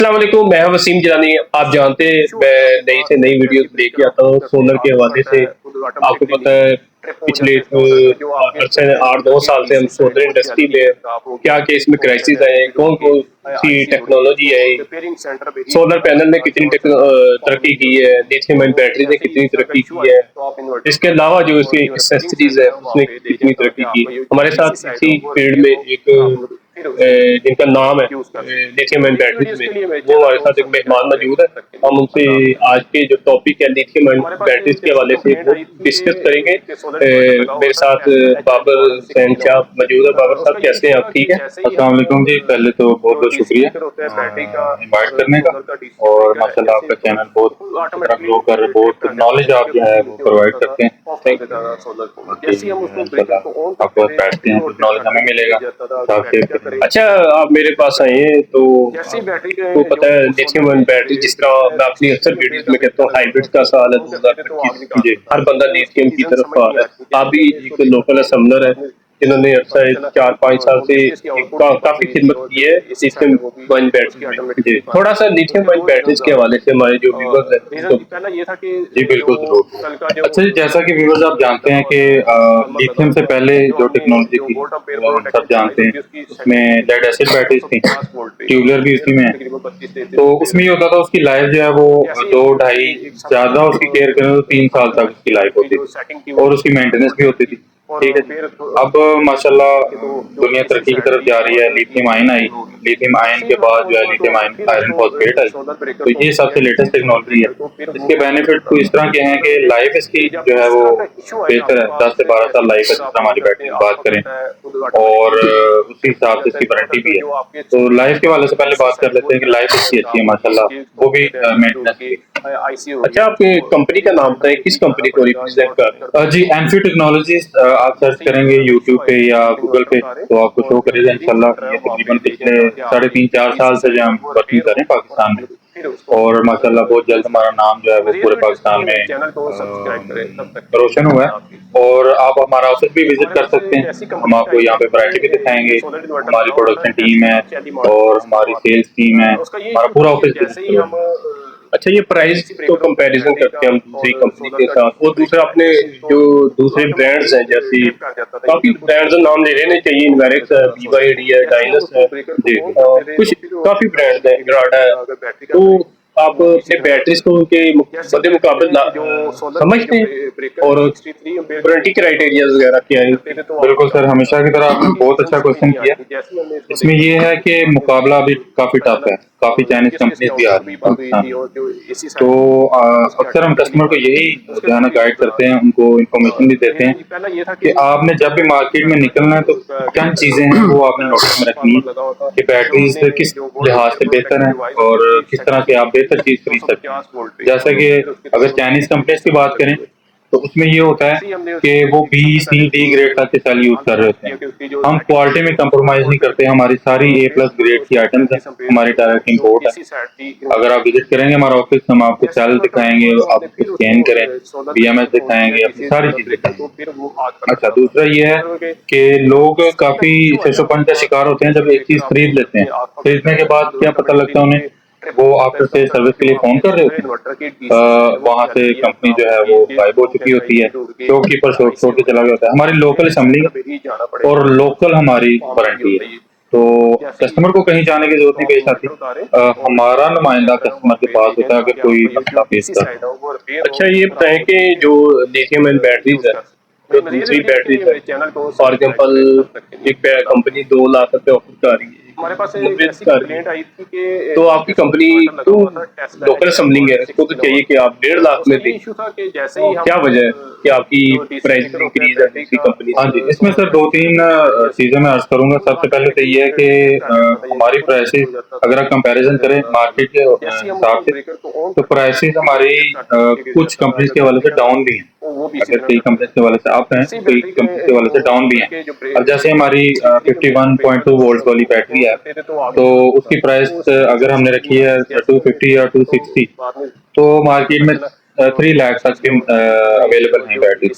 अस्सलाम वालेकुम, मैं हूं वसीम जिलानी। आप जानते हैं मैं नई से नई वीडियो लेके आता हूँ सोलर के हवाले से। आपको पता है पिछले अरसे 8-9 साल से हम सोलर इंडस्ट्री में हैं। क्या इसमें क्राइसिस आए हैं, कौन कौन सी टेक्नोलॉजी है, सोलर पैनल ने कितनी तरक्की की है, लिथियम आयन बैटरी ने कितनी तरक्की की है, इसके अलावा जो इसकी एक्सेसरीज है उसने कितनी तरक्की की। हमारे साथ इसी फील्ड में एक जिनका नाम है लिथियम आयन बैटरीज में, वो हमारे साथ एक मेहमान मौजूद है। हम उनसे आज के जो टॉपिक है लिथियम आयन बैटरीज के हवाले से वो डिस्कस करेंगे। मेरे साथ बाबर हुसैन शाह मौजूद है। बाबर साहब कैसे हैं आप, ठीक है? अस्सलाम वालेकुम जी। पहले तो बहुत बहुत शुक्रिया इनवाइट करने का। और माशाल्लाह आपका चैनल बहुत ग्रो कर रहे, बहुत नॉलेज आप जो है वो प्रोवाइड करते हैं। आपको बैठते हैं कुछ नॉलेज हमें मिलेगा। अच्छा, आप मेरे पास आए हैं तो पता है लिथियम आयन बैटरी, जिस तरह मैं अपनी अक्सर वीडियोस में कहता हूँ, हाइब्रिड का साल है 2025। हर बंदा लिथियम की तरफ आ रहा है। आप भी एक लोकल असम्बलर है जिन्होंने अरसा 4-5 साल से काफी खिदमत की है लिथियम आयन बैटरी में। जी, थोड़ा सा लिथियम आयन बैटरीज के हवाले से हमारे जो व्यूअर्स हैं तो जी बिल्कुल जरूर। अच्छा जी, जैसा कि व्यूअर्स आप जानते हैं कि लिथियम से पहले जो टेक्नोलॉजी थी वो हम सब जानते हैं, उसमें लेड एसिड बैटरीज थी, ट्यूबुलर भी उसी में है। तो उसमें ये होता था उसकी लाइफ जो है वो 2-2.5 ज्यादा उसकी केयर करें तो 3 साल तक उसकी लाइफ होती थी और उसकी मेंटेनेंस भी होती थी। ठीक है जी। अब माशाल्लाह दुनिया तरक्की की तरफ जा रही है। लिथियम आयन आई, लिथियम आयन के बाद जो है लिथियम आयन आयरन फॉस्फेट आई। तो ये सबसे लेटेस्ट टेक्नोलॉजी है। इसके बेनिफिट कुछ इस तरह के हैं कि लाइफ इसकी जो है वो बेहतर है, 10 से 12 साल लाइफ है जिस तरह हमारी बैटरी की बात करें, और उसी हिसाब से इसकी वारंटी भी है। तो लाइफ के वाले से पहले बात कर लेते हैं कि लाइफ इसकी अच्छी है माशाल्लाह, वो भी मेंटेनेंस की। अच्छा, आपके कंपनी का नाम बताएं, किस कंपनी को रिप्रेजेंट कर रहे हैं? जी एनफी टेक्नोलॉजीज आप सर्च करेंगे यूट्यूब पे या गूगल पे तो आपको शो करेगा इंशाल्लाह। ये तकरीबन पिछले 3.5-4 साल से जो हम वर्किंग कर रहे हैं पाकिस्तान में, और माशाल्लाह बहुत जल्द हमारा नाम जो है वो पूरे पाकिस्तान में रोशन हुआ है। और आप हमारा ऑफिस भी विजिट कर सकते हैं, हम आपको यहाँ पे वैरायटी भी दिखाएंगे। हमारी प्रोडक्शन टीम है और हमारी सेल्स टीम है, हमारा पूरा ऑफिस विजिट करेगा। अच्छा, ये प्राइस तो कंपैरिजन करते हैं हम दूसरी कंपनी के साथ, और दूसरा अपने जो दूसरे ब्रांड्स हैं, जैसे काफी ब्रांड्स नाम ले लेने चाहिए, इन्वेरिक्स है, BYD है, डायनस है, कुछ काफी ब्रांड्स हैं, ग्राडा है। तो आप अपने बैटरीज को उनके मद्दे मुकाबले समझते हैं, और वारंटी क्राइटेरिया वगैरह क्या है? बिल्कुल सर, हमेशा की तरह आपने बहुत अच्छा क्वेश्चन किया। इसमें ये है कि मुकाबला अभी काफी टफ है, काफी चाइनीज कंपनीज भी आ रही है पाकिस्तान में। तो अक्सर हम कस्टमर को यही जो है ना गाइड करते हैं, उनको इन्फॉर्मेशन भी देते हैं कि आपने जब भी मार्केट में निकलना है तो क्या चीजें हैं वो आपने नोटिस में रखनी है कि बैटरीज किस लिहाज से बेहतर है और किस तरह से आप बेहतर चीज खरीद सकते हैं। जैसा कि अगर चाइनीज कंपनीज की बात करें तो उसमें ये होता है कि वो B, C, D ग्रेड तक के सेल यूज कर रहे होते हैं। हम क्वालिटी में कंप्रोमाइज नहीं करते, हमारी सारी A+ ग्रेड की आइटम्स है, हमारी डायरेक्ट इंपोर्ट है। अगर आप विजिट करेंगे हमारा ऑफिस, हम आपको सेल दिखाएंगे, आप स्कैन करें, BMS दिखाएंगे, अपनी सारी चीज दिखाएंगे। अच्छा, दूसरा ये है कि लोग काफी शशोपन का शिकार होते हैं जब एक चीज खरीद लेते हैं, खरीदने के बाद क्या पता लगता है उन्हें वो आफ्टर से सर्विस के लिए फोन कर रहे होते हैं, वहां से कंपनी जो है वो गायब हो चुकी होती है, शॉपकीपर छोड़ के चला गया होता है। हमारी लोकल असेंबली और लोकल हमारी वारंटी है, तो कस्टमर को कहीं जाने की जरूरत नहीं पेश आती। हमारा नुमाइंदा कस्टमर के पास होता है अगर कोई मसला पेश कर। अच्छा, ये बताएं कि जो लिथियम आयन बैटरीज है, जो दूसरी बैटरीज है, फॉर एग्जांपल एक कंपनी 2 लाख रुपए ऑफर कर रही है, तो आपकी कंपनी तो लोकल असेंबलिंग है, इसको तो चाहिए कि आप 1.5 लाख में दें। क्या वजह है कि आपकी प्राइस इंक्रीज है दूसरी कंपनी हाँ से? जी, इसमें सर 2-3 चीजें मैं अर्ज करूंगा। सबसे पहले तो ये है कि हमारी प्राइसेस अगर आप कंपैरिजन करें मार्केट के हिसाब से तो प्राइसेस हमारी कुछ कंपनीज के वाले से डाउन भी हैं। अगर कई कंपनीज के वाले से अप हैं, कई कंपनीज के वाले से डाउन भी हैं। अब जैसे हमारी 51.2 वोल्ट वाली बैटरी है तो उसकी प्राइस अगर हमने रखी है 250 या 260, तो मार्केट में 3 लाख तक की अवेलेबल है बैटरी।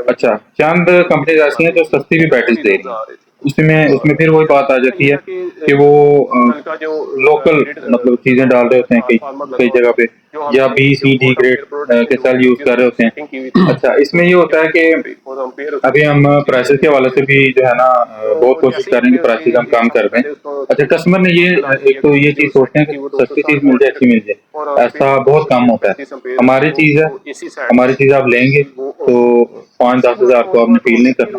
अच्छा, चंद कंपनीज ऐसी हैं जो सस्ती भी बैटरीज दे रही हैं, उसमें फिर वही बात आ जाती है कि वो लोकल मतलब चीजें डाल रहे होते हैं कई कई जगह पे, या B C D ग्रेड के सेल यूज कर रहे होते हैं। अच्छा, इसमें ये होता है कि अभी हम प्राइसेस के हवाले से भी जो है ना बहुत कोशिश कर रहे हैं कि प्राइसेस हम कम कर दें। अच्छा, कस्टमर ने ये एक तो ये चीज सोचते हैं कि सस्ती चीज मिल जाए, अच्छी मिल जाए, ऐसा बहुत कम होता है। हमारी चीज है, हमारी चीज आप लेंगे तो 5-10 हज़ार को आपने फील नहीं करना।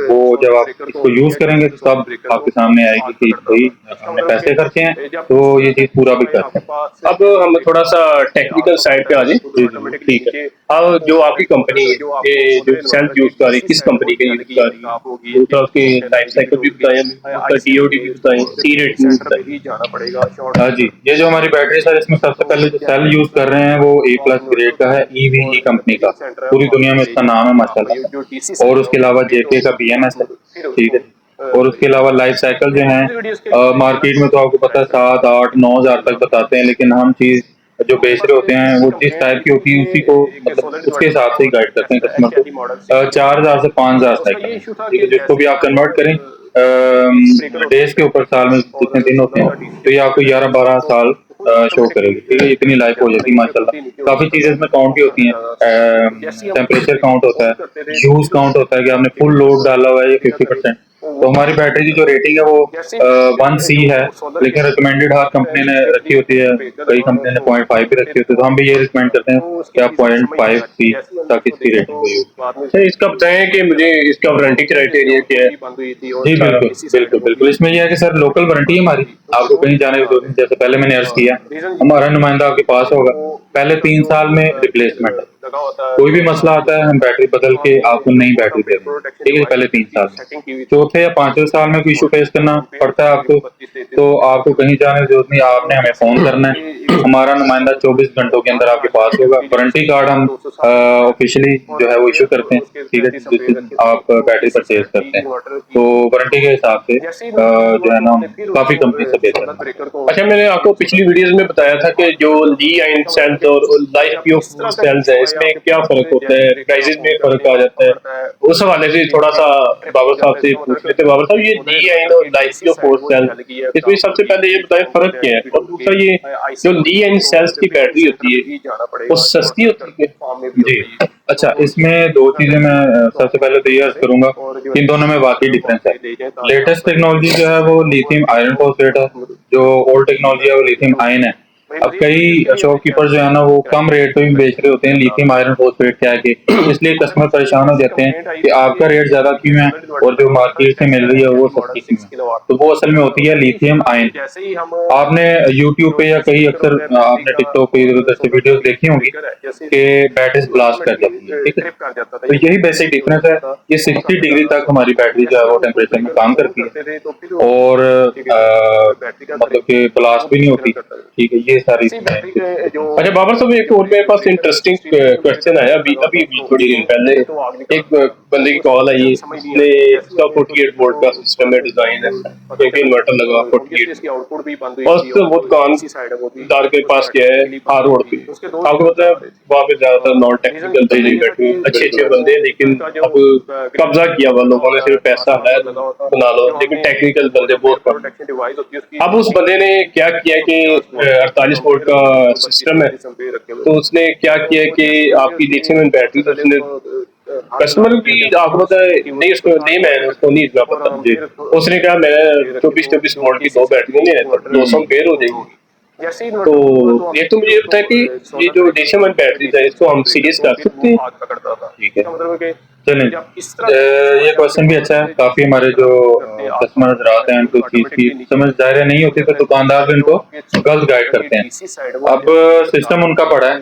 वो जब आप इसको यूज करेंगे तो तब आपके सामने आएगी कि भाई हमने पैसे खर्चे हैं तो ये चीज पूरा भी करते हैं। अब हम थोड़ा सा टेक्निकल साइड पे आ जाए। जी जी ठीक है। अब जो आपकी कंपनी है, ये जो सेल्फ यूज कर रही है, किस कंपनी का यूज कर रही है, दूसरा उसकी लाइफ साइकिल भी बताएं, उसका DOD भी बताएं, सी रेटिंग भी बताएं। हाँ जी, ये जो हमारी बैटरी सर, इसमें सबसे पहले जो सेल यूज कर रहे हैं वो A+ ग्रेड का है, EVE कंपनी का। पूरी दुनिया में इसका नाम है माशाल्लाह। और उसके अलावा JK का BMS है, ठीक है। और उसके अलावा लाइफ साइकिल जो है मार्केट में तो आपको पता है 7-8-9 हज़ार तक बताते हैं, लेकिन हम चीज जो बेच रहे होते हैं वो जिस टाइप की होती है उसी को मतलब उसके हिसाब से ही गाइड करते हैं कस्टमर को। 4 हज़ार से 5 हज़ार साइकिल, ठीक है, जिसको भी आप कन्वर्ट करें डेज के ऊपर, साल में जितने दिन होते हैं, तो ये आपको 11-12 साल शो करेगी, ठीक है। इतनी लाइफ हो जाती है माशाल्लाह। काफी चीजें इसमें काउंट भी होती हैं, टेम्परेचर काउंट होता है, यूज काउंट होता है कि आपने फुल लोड डाला हुआ है या 50%। तो हमारी बैटरी की जो रेटिंग है वो 1C है, लेकिन रिकमेंडेड हर कंपनी ने रखी होती है, कई कंपनी ने 0.5 भी रखी होती है, तो हम भी ये रिकमेंड करते हैं कि आप 0.5C तक इसकी रेटिंग को यूज। सर इसका बताएं कि मुझे इसका वारंटी क्राइटेरिया क्या है? जी बिल्कुल बिल्कुल बिल्कुल, इसमें यह है कि सर लोकल वारंटी है हमारी, आपको कहीं जाने की जरूरत नहीं। जैसे पहले मैंने अर्ज किया, हमारा नुमाइंदा आपके पास होगा, पहले 3 साल में रिप्लेसमेंट है, कोई भी मसला आता है हम बैटरी बदल के आपको नई बैटरी दे देंगे, ठीक है, पहले 3 साल में। चौथे या 5वें साल में कोई इशू फेस करना पड़ता है आपको, तो आपको कहीं जाने की जरूरत नहीं, आपने हमें फोन करना है, हमारा नुमाइंदा 24 घंटों के अंदर आपके पास होगा। वारंटी कार्ड हम ऑफिशियली जो है वो इशू करते हैं, ठीक है, जिस दिन आप बैटरी परचेज करते हैं, तो वारंटी के हिसाब से जो है ना काफी कंपनी से बेहतर है। अच्छा, मैंने आपको पिछली वीडियोस में बताया था कि जो ली आइन सेल्स और लाइफ पीओ सेल्स है, इसमें क्या फर्क होता है, प्राइसेस में फर्क आ जाता है, उस हवाले से थोड़ा सा बाबर साहब से पूछ लेते हैं। बाबर साहब, ये ली आइन और लाइफ पीओ सेल, इसमें सबसे पहले ये बताएं फर्क क्या है, और दूसरा ये जो ली आइन सेल्स की बैटरी होती है वो सस्ती होती है? जी, अच्छा, इसमें 2 चीजें मैं सबसे पहले तो ये अर्ज करूंगा कि इन दोनों में वाकई डिफरेंस है। लेटेस्ट टेक्नोलॉजी जो है वो लिथियम आयरन फॉस्फेट है, जो ओल्ड टेक्नोलॉजी है वो लिथियम आयन है। अब कई शॉपकीपर जो है ना वो कम रेट पे भी बेच रहे होते हैं लिथियम आयरन फॉस्फेट क्या के, इसलिए कस्टमर परेशान हो जाते हैं कि आपका रेट ज्यादा क्यों है और जो मार्केट से मिल रही है वो सस्ती क्यों है। तो वो असल में होती है लिथियम आयन। आपने यूट्यूब पे या कहीं अक्सर आपने टिकटॉक पे इधर उधर से वीडियोस देखी होंगी कि बैटरीज ब्लास्ट कर जाती है, ठीक है। तो यही बेसिक डिफरेंस है, ये 60 डिग्री तक हमारी बैटरी जो है वो टेम्परेचर में काम करती है और मतलब कि ब्लास्ट भी नहीं होती, ठीक है। ये सारी अच्छा बाबर साहब, एक और मेरे पास इंटरेस्टिंग क्वेश्चन आया अभी अभी थोड़ी देर पहले। एक बंदे की कॉल आई, इसने इसका 48 वोल्ट का सिस्टम है, डिजाइन है, एक इन्वर्टर लगा 48, और उससे वो दुकानदार के पास गया है हार रोड पे। आपको पता है वहाँ पे ज्यादातर नॉन टेक्निकल बैठे अच्छे अच्छे बंदे हैं, लेकिन अब कब्जा किया हुआ लोगों ने, सिर्फ पैसा है बना लो, लेकिन टेक्निकल बंदे बहुत कम। अब उस बंदे ने क्या किया कि 48 वोल्ट का सिस्टम है, तो उसने क्या किया कि आपकी लिथियम बैटरी, तो उसने कस्टमर की आपको पता है नहीं, उसको नहीं, मैं उसको नहीं इतना पता, उसने कहा मैं 24 वोल्ट की 2 बैटरी है तो 200 पेयर हो जाएगी। तो ये तो मुझे पता है कि ये जो लिथियम बैटरी है इसको हम सीरीज कर सकते हैं? ठीक है, चलें, ये क्वेश्चन भी अच्छा है। काफी हमारे जो कस्टमर हजरात हैं उनको चीज की समझ दायरा नहीं होती, तो दुकानदार भी उनको गलत गाइड करते हैं। अब सिस्टम उनका पड़ा है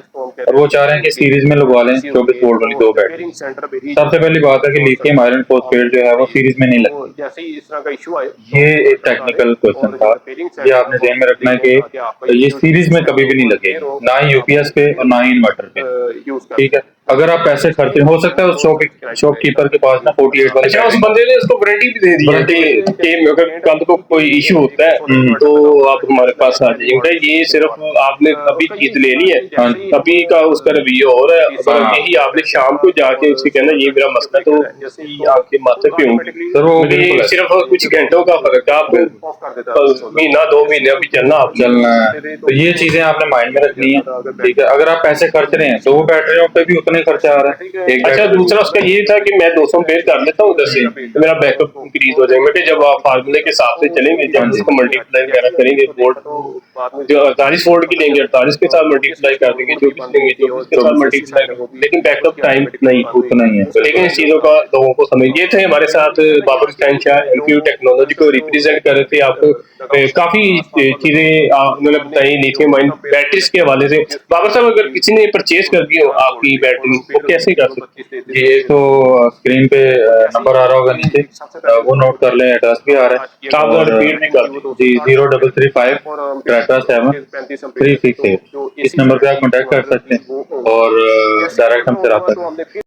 और वो चाह रहे हैं कि सीरीज में लगवा लें 24 वोल्ट वाली 2 बैटरी। सबसे पहली बात है कि लिथियम आयरन फॉस्फेट जो है वो सीरीज में नहीं लगती। ये एक टेक्निकल क्वेश्चन था, ये आपने ध्यान में रखना है कि ये सीरीज में कभी भी नहीं लगेगी, ना ही यूपीएस पे और ना ही इन्वर्टर पे, ठीक है। अगर आप पैसे खर्च हो सकता है उस शॉपकीपर के पास ना 48 वाली अच्छा, उस बंदे ने उसको वारंटी भी दे दी है कि अगर कल को कोई इशू होता है तो आप हमारे पास आ जाइए। बेटा ये सिर्फ आपने अभी चीज लेनी है, अभी का उसका रवैया हो रहा है, अगर यही आपने शाम को जाके उससे कहना ये मेरा मसला है, तो उसकी आपके माथे पे होंगे। सर वो मतलब ये बिल्कुल है। सिर्फ कुछ घंटों का फर्क है, आपको महीना 2 महीने अभी चलना आप चलना है तो ये चीजें आपने माइंड में रखनी है, ठीक है। अगर आप पैसे खर्च रहे हैं तो वो बैटरियों पे भी उतना ही खर्चा आ रहा है। एक अच्छा, दूसरा उसका ये था कि मैं 200 बेर कर लेता हूँ उधर से, तो मेरा बैकअप इंक्रीज हो जाएगा। बेटे जब आप फार्मूले के हिसाब से चलेंगे, जब इसको मल्टीप्लाई वगैरह करेंगे, वोल्ट जो 48 वोल्ट की लेंगे 48 के साथ मल्टीप्लाई कर देंगे, 24 लेंगे 24 के साथ मल्टीप्लाई कर देंगे, लेकिन बैकअप टाइम नहीं उतना ही है। लेकिन इस चीजों का लोगों को समझ। ये थे हमारे साथ बाबर हुसैन शाह, एमक्यू टेक्नोलॉजी को रिप्रेजेंट कर रहे थे। आपको काफी चीजें उन्होंने बताई लिथियम आयन बैटरीज के हवाले से। बाबर साहब, अगर किसी ने परचेज कर दी हो आपकी बैटरी, वो कैसे कर सकते हैं? ये तो स्क्रीन पे नंबर आ रहा होगा नीचे, वो नोट कर लें, एड्रेस भी आ रहा है। आप और रिपीट भी कर दें। जी 0335 7 368 इस नंबर पे आप कांटेक्ट कर सकते हैं और डायरेक्ट हमसे रब्ता करें।